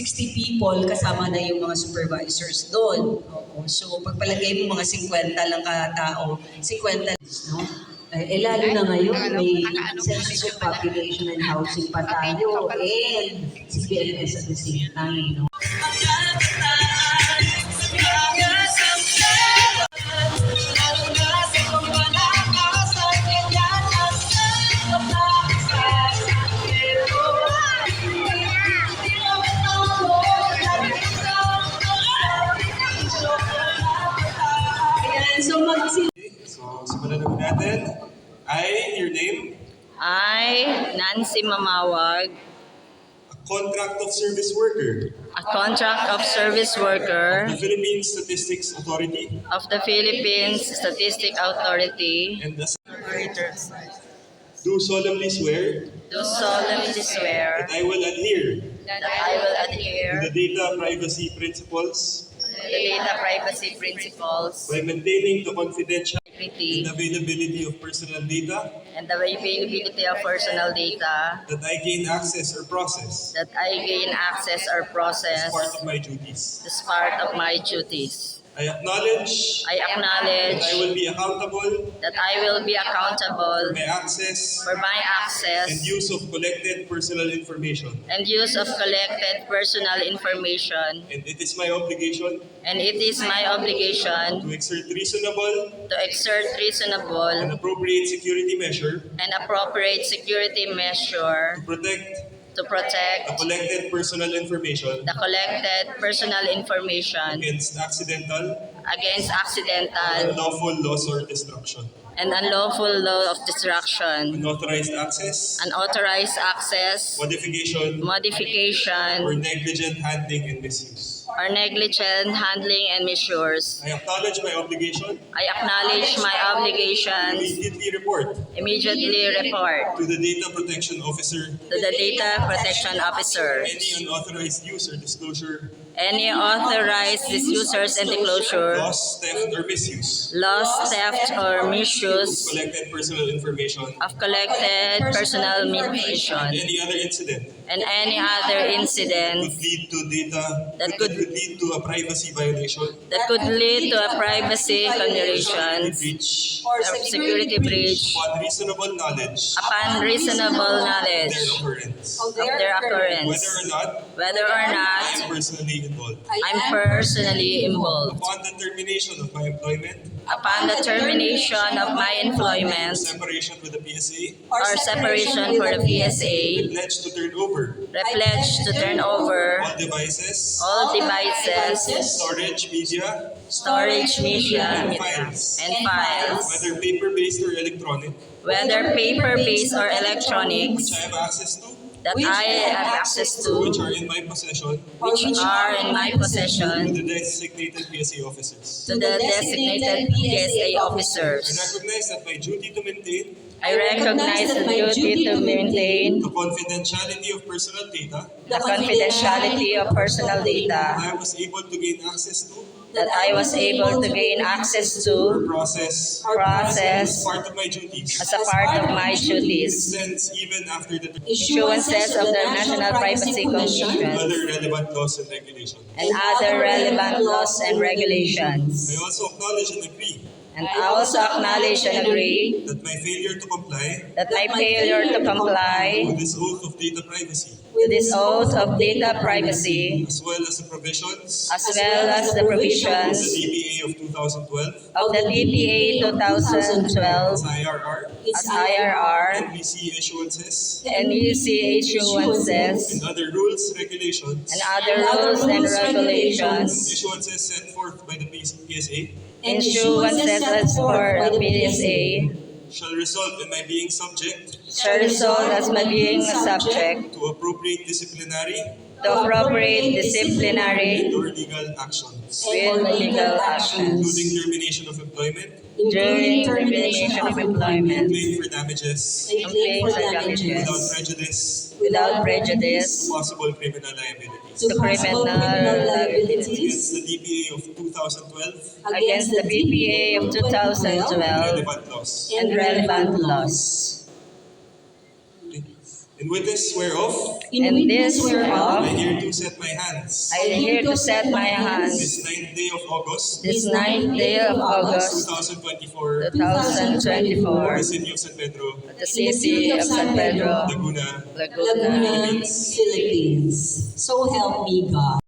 60 people, kasama na yung mga supervisors doon. So pagpalagay mo mga 50 lang katao, 50, no? Lalo na ngayon, may census of population and housing pa tayo, and CPNS at the same time, no? So, simulan na natin. Your name? I, Nancy Mamawag, A contract of service worker a contract of service worker of the Philippine Statistics Authority of the Philippines Statistic Authority, and the do solemnly swear do solemnly swear that I will adhere that I will to adhere the data privacy principles to the data privacy principles, by maintaining the confidential integrity, and availability of personal data and the availability of personal data that I gain access or process that I gain access or as process part of my duties. as part of my duties. I acknowledge I that acknowledge I will be accountable that I will be for accountable my access for my access and use of collected personal information. and use of collected personal information, And it is my obligation and it is my obligation to exert reasonable to exert and reasonable appropriate security measure and appropriate security measure to protect to the collected personal information the collected personal information against accidental against or accidental unlawful loss or destruction, and unlawful law of destruction, unauthorized access, unauthorized access, modification, modification, or negligent handling and misuse. or negligent handling and misuse. I acknowledge my obligation I acknowledge my to obligations, immediately report to the Data Protection Officer the data protection officer any unauthorized use or disclosure, any authorized disuse and disclosure, loss, theft, or misuse loss, theft, or of misuse collected personal information, of collected personal information, any other incident and any other could incident lead to data That that could- could lead to a privacy violation, that could lead to a privacy violation breach, or security breach upon reasonable knowledge upon reasonable of knowledge their occurrence, of their occurrence, whether or I not am personally involved. personally involved. Upon the termination of my employment, Upon the termination of my employment separation with the PSA, or separation for the PSA, pledge to turn over I pledge to turn over all devices, all devices, storage media, storage media, and files, and files, whether paper-based or electronic, whether paper-based or which electronics, I have access to, that I have access which to, are in my possession, which are in my to possession, the designated PSA officers. to the designated PSA I officers. recognize that my duty to maintain I recognize the duty to maintain the confidentiality of personal data the confidentiality of personal data I was able to gain access to that I was able to gain access or to, process process as part of my duties, as a part of my duties. since even after the Issuances of the National Privacy and Commission other relevant laws and regulations. and other relevant laws and I regulations. also acknowledge and agree And I also acknowledge and agree that my failure to comply that my failure to comply with this oath of data privacy, to this oath of data privacy, as well as the provisions as well as the of the provisions DBA of 2012, of the DPA 2012 as IRR, as IRR, NVC issuances, NUC issuances, and other rules, regulations, and other rules and regulations, issuances set forth by the PSA, issuances as for the PSA, shall result in my being subject shall result as my being subject to appropriate disciplinary to appropriate disciplinary or legal actions, with legal actions, including termination of employment, during termination of employment, claim for damages, claim for without damages, prejudice without prejudice to possible criminal liabilities, to criminal liabilities against the DPA of 2012 against the BPA of and 2012 relevant laws. and relevant laws. actually. In witness whereof, And this I whereof hereto set my hands. I here to set my hands This 9th day of August, this 9th day of August 2024, 2024 the city of San Pedro, at the city of San Pedro, Laguna, Laguna, Philippines. So help me God.